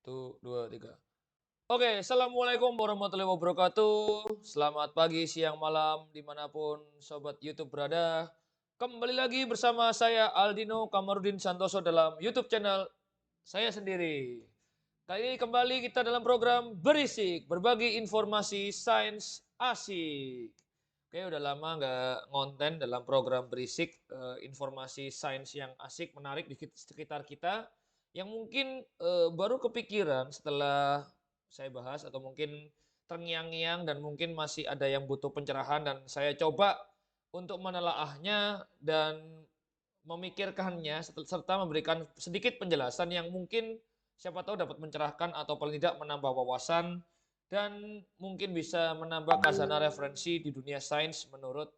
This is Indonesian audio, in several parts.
Satu, dua, tiga. Oke, Assalamualaikum warahmatullahi wabarakatuh. Selamat pagi, siang, malam, dimanapun Sobat YouTube berada. Kembali lagi bersama saya Aldino Kamarudin Santoso dalam YouTube channel saya sendiri. Kali ini kembali kita dalam program Berisik, berbagi informasi sains asik. Oke, udah lama nggak ngonten dalam program Berisik, informasi sains yang asik, menarik di sekitar kita, yang mungkin baru kepikiran setelah saya bahas atau mungkin terngiang-ngiang dan mungkin masih ada yang butuh pencerahan dan saya coba untuk menelaahnya dan memikirkannya serta memberikan sedikit penjelasan yang mungkin siapa tahu dapat mencerahkan atau paling tidak menambah wawasan dan mungkin bisa menambah khazanah referensi di dunia sains menurut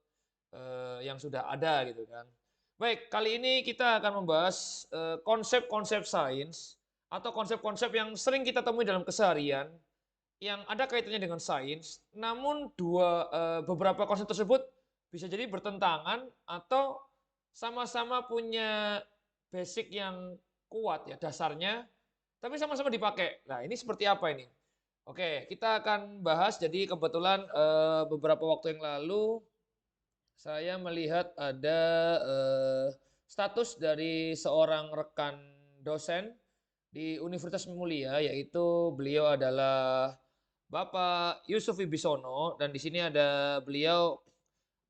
yang sudah ada gitu kan. Baik, kali ini kita akan membahas konsep-konsep sains atau konsep-konsep yang sering kita temui dalam keseharian yang ada kaitannya dengan sains, namun beberapa konsep tersebut bisa jadi bertentangan atau sama-sama punya basic yang kuat ya dasarnya, tapi sama-sama dipakai. Nah, ini seperti apa ini? Oke, kita akan bahas. Jadi kebetulan beberapa waktu yang lalu saya melihat ada status dari seorang rekan dosen di Universitas Mulia, yaitu beliau adalah Bapak Yusuf Wibisono, dan di sini ada beliau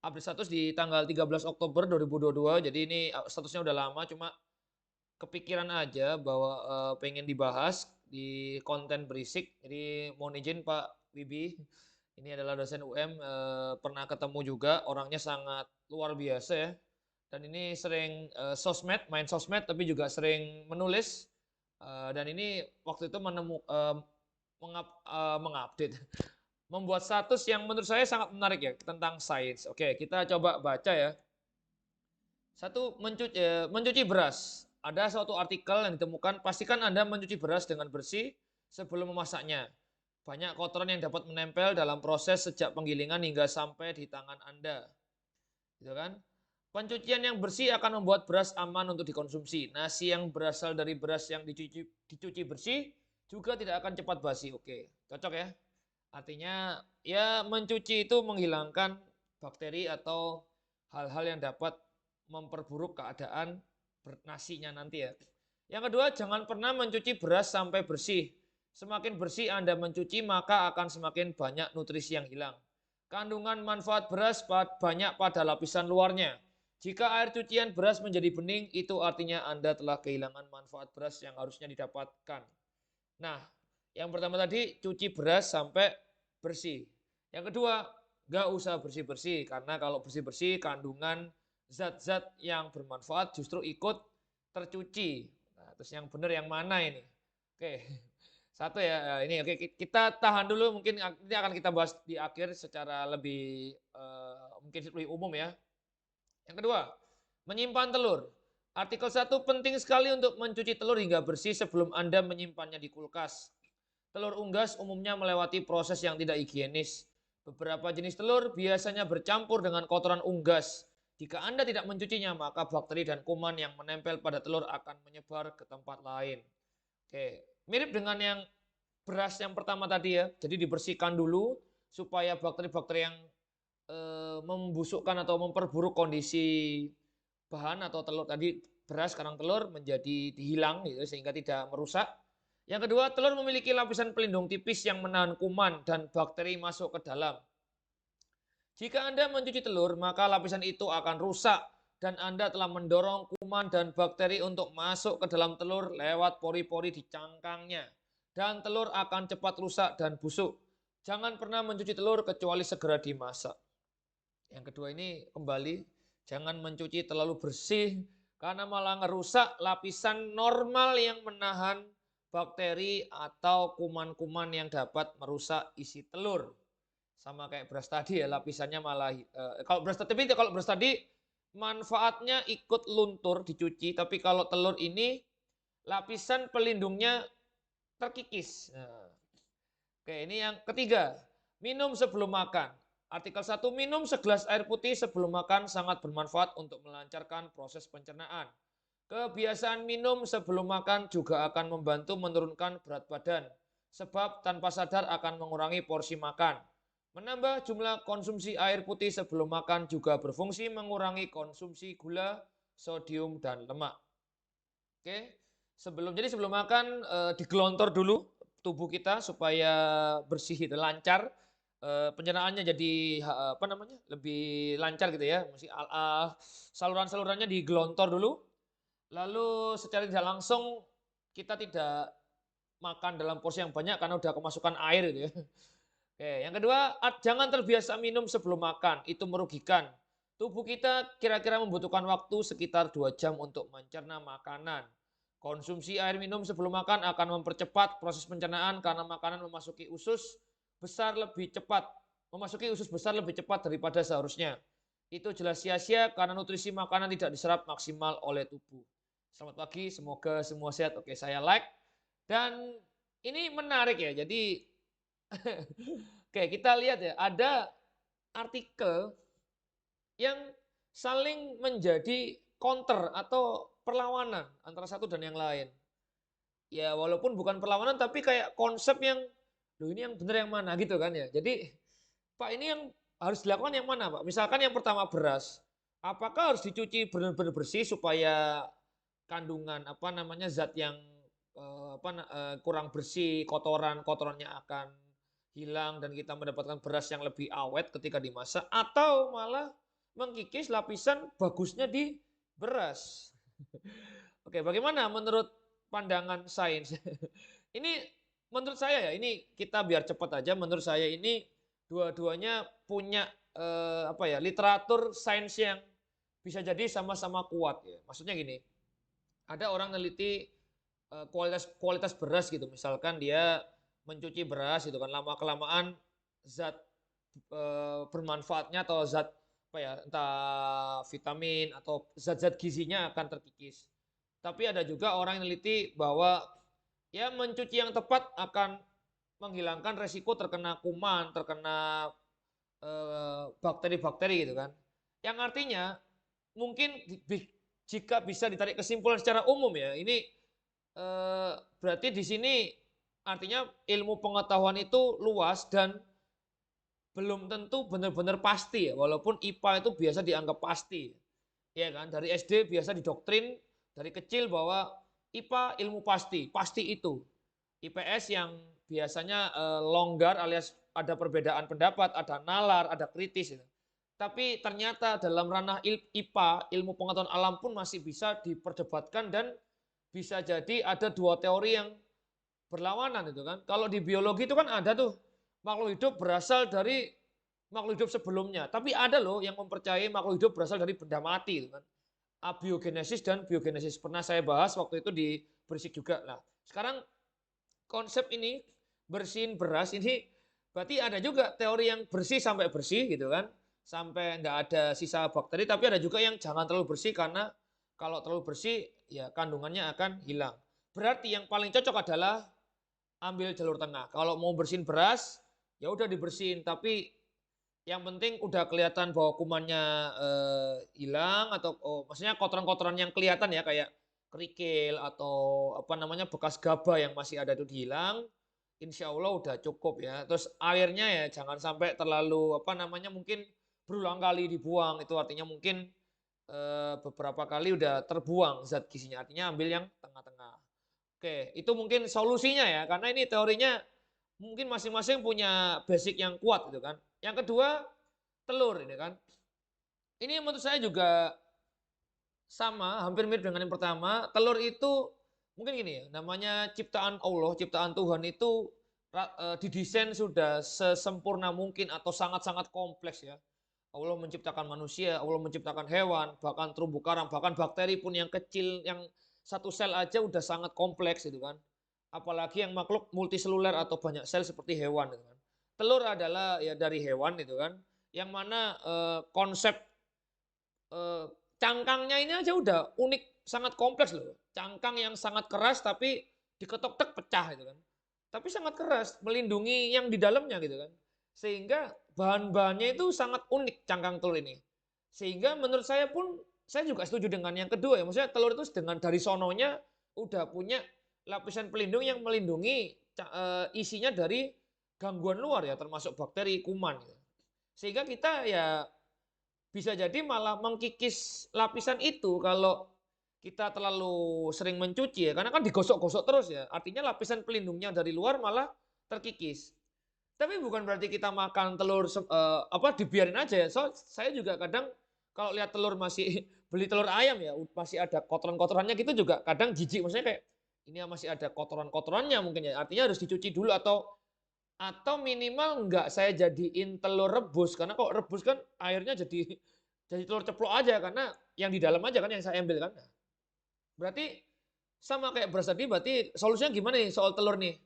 update status di tanggal 13 Oktober 2022. Jadi ini statusnya udah lama, cuma kepikiran aja bahwa pengen dibahas di konten Berisik. Jadi mohon izin Pak Wibi, ini adalah dosen UM, pernah ketemu juga, orangnya sangat luar biasa ya. Dan ini sering main sosmed, tapi juga sering menulis. Dan ini waktu itu mengupdate, membuat status yang menurut saya sangat menarik ya tentang sains. Oke, kita coba baca ya. Satu, mencuci beras. Ada suatu artikel yang ditemukan, pastikan Anda mencuci beras dengan bersih sebelum memasaknya. Banyak kotoran yang dapat menempel dalam proses sejak penggilingan hingga sampai di tangan Anda. Gitu kan? Pencucian yang bersih akan membuat beras aman untuk dikonsumsi. Nasi yang berasal dari beras yang dicuci bersih juga tidak akan cepat basi. Oke, cocok ya. Artinya ya mencuci itu menghilangkan bakteri atau hal-hal yang dapat memperburuk keadaan nasinya nanti ya. Yang kedua, jangan pernah mencuci beras sampai bersih. Semakin bersih Anda mencuci, maka akan semakin banyak nutrisi yang hilang. Kandungan manfaat beras banyak pada lapisan luarnya. Jika air cucian beras menjadi bening, itu artinya Anda telah kehilangan manfaat beras yang harusnya didapatkan. Nah, yang pertama tadi cuci beras sampai bersih. Yang kedua, nggak usah bersih-bersih, karena kalau bersih-bersih kandungan zat-zat yang bermanfaat justru ikut tercuci. Nah, terus yang benar yang mana ini? Oke, satu ya, ini oke, kita tahan dulu, mungkin ini akan kita bahas di akhir secara lebih mungkin lebih umum ya. Yang kedua, menyimpan telur. Artikel 1, penting sekali untuk mencuci telur hingga bersih sebelum Anda menyimpannya di kulkas. Telur unggas umumnya melewati proses yang tidak higienis. Beberapa jenis telur biasanya bercampur dengan kotoran unggas. Jika Anda tidak mencucinya, maka bakteri dan kuman yang menempel pada telur akan menyebar ke tempat lain. Oke, mirip dengan yang beras yang pertama tadi ya. Jadi dibersihkan dulu supaya bakteri-bakteri yang membusukkan atau memperburuk kondisi bahan atau telur tadi, beras sekarang telur, menjadi hilang gitu sehingga tidak merusak. Yang kedua, telur memiliki lapisan pelindung tipis yang menahan kuman dan bakteri masuk ke dalam. Jika Anda mencuci telur, maka lapisan itu akan rusak dan Anda telah mendorong kuman dan bakteri untuk masuk ke dalam telur lewat pori-pori di cangkangnya. Dan telur akan cepat rusak dan busuk. Jangan pernah mencuci telur kecuali segera dimasak. Yang kedua ini kembali, jangan mencuci terlalu bersih karena malah ngerusak lapisan normal yang menahan bakteri atau kuman-kuman yang dapat merusak isi telur. Sama kayak beras tadi ya, lapisannya malah kalau beras tadi manfaatnya ikut luntur dicuci, tapi kalau telur ini lapisan pelindungnya terkikis. Nah, oke, ini yang ketiga, minum sebelum makan. Artikel 1, minum segelas air putih sebelum makan sangat bermanfaat untuk melancarkan proses pencernaan. Kebiasaan minum sebelum makan juga akan membantu menurunkan berat badan, sebab tanpa sadar akan mengurangi porsi makan. Menambah jumlah konsumsi air putih sebelum makan juga berfungsi mengurangi konsumsi gula, sodium, dan lemak. Oke, jadi sebelum makan digelontor dulu tubuh kita supaya bersih dan lancar. Pencernaannya jadi apa namanya lebih lancar gitu ya. Saluran-salurannya digelontor dulu. Lalu secara tidak langsung kita tidak makan dalam porsi yang banyak karena udah kemasukan air gitu ya. Oke, yang kedua, jangan terbiasa minum sebelum makan, itu merugikan. Tubuh kita kira-kira membutuhkan waktu sekitar 2 jam untuk mencerna makanan. Konsumsi air minum sebelum makan akan mempercepat proses pencernaan karena makanan memasuki usus besar lebih cepat daripada seharusnya. Itu jelas sia-sia karena nutrisi makanan tidak diserap maksimal oleh tubuh. Selamat pagi, semoga semua sehat. Oke, saya like. Dan ini menarik ya. Jadi oke, kita lihat ya, ada artikel yang saling menjadi counter atau perlawanan antara satu dan yang lain. Ya, walaupun bukan perlawanan tapi kayak konsep yang loh ini yang benar yang mana gitu kan ya. Jadi, Pak ini yang harus dilakukan yang mana, Pak? Misalkan yang pertama beras. Apakah harus dicuci benar-benar bersih supaya kandungan apa namanya zat yang kurang bersih, kotorannya akan hilang dan kita mendapatkan beras yang lebih awet ketika dimasak atau malah mengkikis lapisan bagusnya di beras. Oke, bagaimana menurut pandangan sains? Ini menurut saya ya, ini kita biar cepat aja. Menurut saya ini dua-duanya punya apa ya literatur sains yang bisa jadi sama-sama kuat ya. Maksudnya gini, ada orang neliti kualitas kualitas beras gitu. Misalkan dia mencuci beras gitu kan lama kelamaan zat bermanfaatnya atau zat apa ya entah vitamin atau zat-zat gizinya akan terkikis. Tapi ada juga orang yang neliti bahwa ya mencuci yang tepat akan menghilangkan resiko terkena kuman, terkena bakteri-bakteri gitu kan. Yang artinya mungkin jika bisa ditarik kesimpulan secara umum ya, ini berarti di sini artinya ilmu pengetahuan itu luas dan belum tentu benar-benar pasti ya, walaupun IPA itu biasa dianggap pasti. Ya kan, dari SD biasa didoktrin dari kecil bahwa IPA ilmu pasti, pasti itu. IPS yang biasanya longgar alias ada perbedaan pendapat, ada nalar, ada kritis. Gitu. Tapi ternyata dalam ranah IPA, ilmu pengetahuan alam pun masih bisa diperdebatkan dan bisa jadi ada dua teori yang berlawanan itu kan. Kalau di biologi itu kan ada tuh makhluk hidup berasal dari makhluk hidup sebelumnya. Tapi ada loh yang mempercayai makhluk hidup berasal dari benda mati itu kan. Abiogenesis dan biogenesis. Pernah saya bahas waktu itu di Berisik juga. Nah, sekarang konsep ini bersihin beras ini berarti ada juga teori yang bersih sampai bersih gitu kan. Sampai nggak ada sisa bakteri, tapi ada juga yang jangan terlalu bersih karena kalau terlalu bersih ya kandungannya akan hilang. Berarti yang paling cocok adalah ambil jalur tengah. Kalau mau bersihin beras, ya udah dibersihin, tapi yang penting udah kelihatan bahwa kumannya hilang atau maksudnya kotoran-kotoran yang kelihatan ya kayak kerikil atau apa namanya bekas gabah yang masih ada itu hilang. Insya Allah udah cukup ya. Terus airnya ya jangan sampai terlalu apa namanya mungkin berulang kali dibuang. Itu artinya mungkin beberapa kali udah terbuang zat gizinya. Artinya ambil yang tengah-tengah. Oke, itu mungkin solusinya ya, karena ini teorinya mungkin masing-masing punya basic yang kuat gitu kan. Yang kedua, telur ini kan. Ini menurut saya juga sama, hampir mirip dengan yang pertama. Telur itu mungkin gini ya, namanya ciptaan Allah, ciptaan Tuhan itu didesain sudah sesempurna mungkin atau sangat-sangat kompleks ya. Allah menciptakan manusia, Allah menciptakan hewan, bahkan terumbu karang, bahkan bakteri pun yang kecil, yang satu sel aja udah sangat kompleks gitu kan. Apalagi yang makhluk multiseluler atau banyak sel seperti hewan gitu kan. Telur adalah ya dari hewan itu kan, yang mana konsep eh, cangkangnya ini aja udah unik, sangat kompleks loh. Cangkang yang sangat keras tapi diketok tek pecah gitu kan. Tapi sangat keras, melindungi yang di dalamnya gitu kan. Sehingga bahan-bahannya itu sangat unik cangkang telur ini. Sehingga menurut saya pun saya juga setuju dengan yang kedua ya. Maksudnya telur itu dengan dari sononya udah punya lapisan pelindung yang melindungi isinya dari gangguan luar ya, termasuk bakteri, kuman gitu. Sehingga kita ya bisa jadi malah mengkikis lapisan itu kalau kita terlalu sering mencuci ya, karena kan digosok-gosok terus ya. Artinya lapisan pelindungnya dari luar malah terkikis. Tapi bukan berarti kita makan telur dibiarin aja ya. So, saya juga kadang kalau lihat telur masih beli telur ayam ya, masih ada kotoran-kotorannya gitu juga kadang jijik. Maksudnya kayak ini masih ada kotoran-kotorannya mungkin ya. Artinya harus dicuci dulu atau minimal enggak saya jadiin telur rebus karena kok rebus kan airnya jadi telur ceplok aja karena yang di dalam aja kan yang saya ambil kan. Nah, berarti sama kayak beras tadi berarti solusinya gimana nih soal telur nih?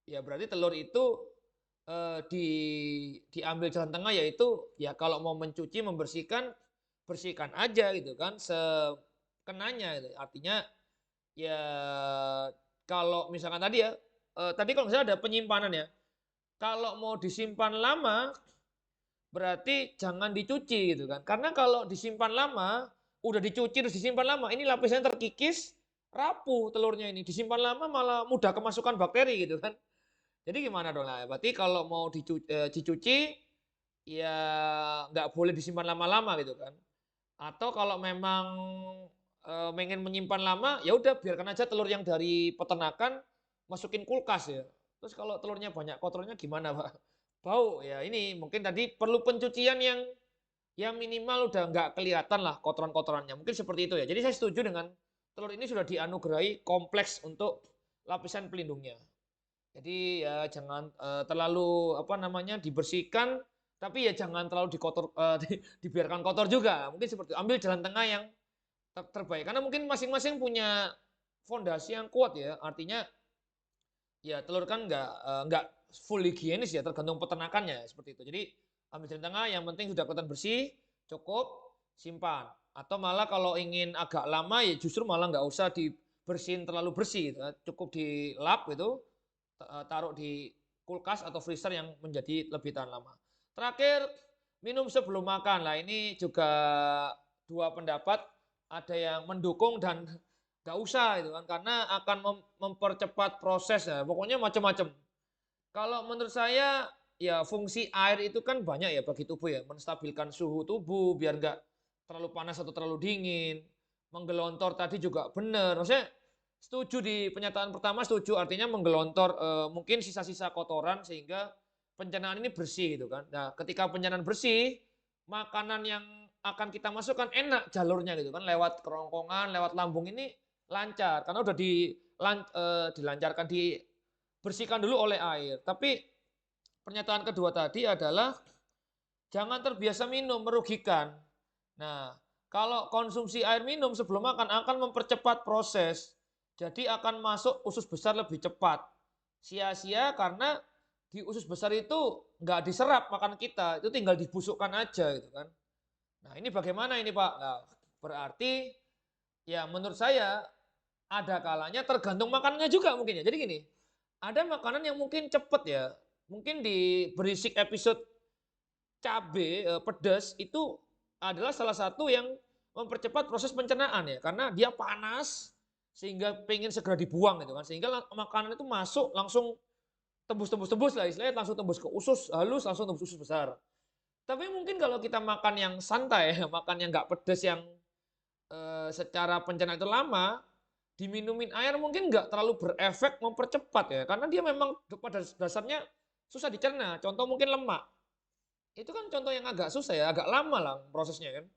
Ya berarti telur itu diambil jalan tengah yaitu ya kalau mau mencuci membersihkan bersihkan aja gitu kan sekenanya gitu. Artinya ya kalau misalkan tadi ya tadi kalau misalnya ada penyimpanan ya. Kalau mau disimpan lama berarti jangan dicuci gitu kan. Karena kalau disimpan lama, udah dicuci terus disimpan lama, ini lapisannya terkikis, rapuh telurnya ini. Disimpan lama malah mudah kemasukan bakteri gitu kan. Jadi gimana dong lah? Berarti kalau mau dicuci ya nggak boleh disimpan lama-lama gitu kan. Atau kalau memang pengen menyimpan lama, ya udah biarkan aja telur yang dari peternakan masukin kulkas ya. Terus kalau telurnya banyak kotornya gimana, Pak? Bau ya ini mungkin tadi perlu pencucian yang minimal udah nggak kelihatan lah kotoran-kotorannya. Mungkin seperti itu ya. Jadi saya setuju dengan telur ini sudah dianugerahi kompleks untuk lapisan pelindungnya. Jadi ya jangan terlalu apa namanya dibersihkan, tapi ya jangan terlalu dibiarkan kotor juga. Mungkin seperti ambil jalan tengah yang terbaik. Karena mungkin masing-masing punya fondasi yang kuat ya. Artinya ya telur kan nggak full higienis ya, tergantung peternakannya seperti itu. Jadi ambil jalan tengah, yang penting sudah kelihatan bersih, cukup simpan. Atau malah kalau ingin agak lama ya justru malah nggak usah dibersihin terlalu bersih, gitu. Cukup dilap gitu, taruh di kulkas atau freezer yang menjadi lebih tahan lama. Terakhir, minum sebelum makan. Lah ini juga dua pendapat, ada yang mendukung dan nggak usah itu kan karena akan mempercepat proses ya. Pokoknya macam-macam. Kalau menurut saya ya fungsi air itu kan banyak ya bagi tubuh ya, menstabilkan suhu tubuh biar nggak terlalu panas atau terlalu dingin. Menggelontor tadi juga benar. Maksudnya setuju di pernyataan pertama, setuju artinya menggelontor mungkin sisa-sisa kotoran sehingga pencernaan ini bersih gitu kan. Nah, ketika pencernaan bersih, makanan yang akan kita masukkan enak jalurnya gitu kan lewat kerongkongan, lewat lambung ini lancar karena udah dilancarkan dibersihkan dulu oleh air. Tapi pernyataan kedua tadi adalah jangan terbiasa minum merugikan. Nah, kalau konsumsi air minum sebelum makan akan mempercepat proses. Jadi akan masuk usus besar lebih cepat. Sia-sia karena di usus besar itu nggak diserap makan kita, itu tinggal dibusukkan aja gitu kan. Nah, ini bagaimana ini Pak? Nah, berarti ya menurut saya ada kalanya tergantung makanannya juga mungkin ya. Jadi gini, ada makanan yang mungkin cepet ya. Mungkin di berisik episode cabe pedas itu adalah salah satu yang mempercepat proses pencernaan ya. Karena dia panas sehingga pengen segera dibuang gitu kan. Sehingga makanan itu masuk langsung tembus lah istilahnya langsung tembus ke usus halus langsung tembus usus besar. Tapi mungkin kalau kita makan yang santai, makan yang nggak pedas yang secara pencernaan itu lama, diminumin air mungkin nggak terlalu berefek mempercepat ya, karena dia memang pada dasarnya susah dicerna. Contoh mungkin lemak, itu kan contoh yang agak susah ya, agak lama lah prosesnya kan.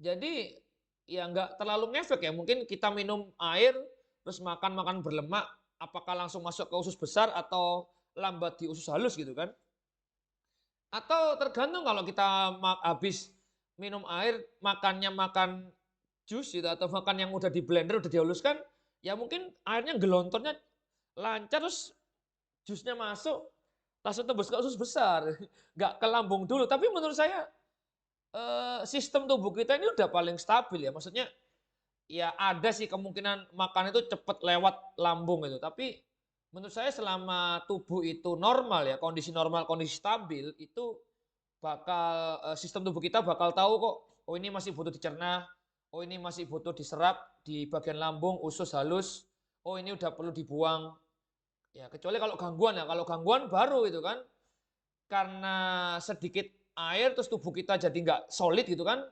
Jadi ya nggak terlalu ngefek ya, mungkin kita minum air terus makan berlemak, apakah langsung masuk ke usus besar atau lambat di usus halus gitu kan. Atau tergantung kalau kita habis minum air, makannya makan jus gitu atau makan yang udah di blender, udah dihaluskan, ya mungkin airnya gelontornya lancar terus jusnya masuk langsung tembus ke usus besar, nggak ke lambung dulu. Tapi menurut saya sistem tubuh kita ini udah paling stabil ya. Maksudnya ya ada sih kemungkinan makan itu cepat lewat lambung itu. Tapi menurut saya selama tubuh itu normal ya, kondisi normal, kondisi stabil itu bakal sistem tubuh kita bakal tahu kok oh ini masih butuh dicerna, oh ini masih butuh diserap di bagian lambung, usus halus, oh ini udah perlu dibuang. Ya, kecuali kalau gangguan ya, kalau gangguan baru itu kan, karena sedikit air terus tubuh kita jadi nggak solid gitu kan,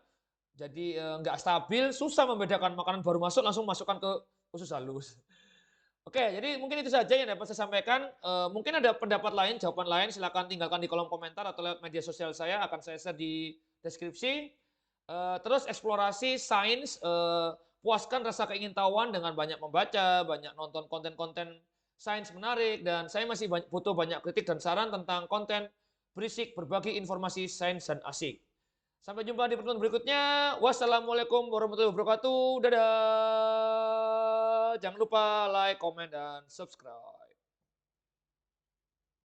jadi nggak stabil, susah membedakan makanan baru masuk langsung masukkan ke usus halus. Oke, jadi mungkin itu saja yang dapat saya sampaikan. Mungkin ada pendapat lain, jawaban lain, silakan tinggalkan di kolom komentar atau lewat media sosial saya, akan saya share di deskripsi. Terus eksplorasi sains, puaskan rasa keingintahuan dengan banyak membaca, banyak nonton konten-konten sains menarik, dan saya masih butuh banyak kritik dan saran tentang konten berisik berbagi informasi sains dan asik. Sampai jumpa di pertemuan berikutnya. Wassalamualaikum warahmatullahi wabarakatuh. Dadah. Jangan lupa like, comment, dan subscribe.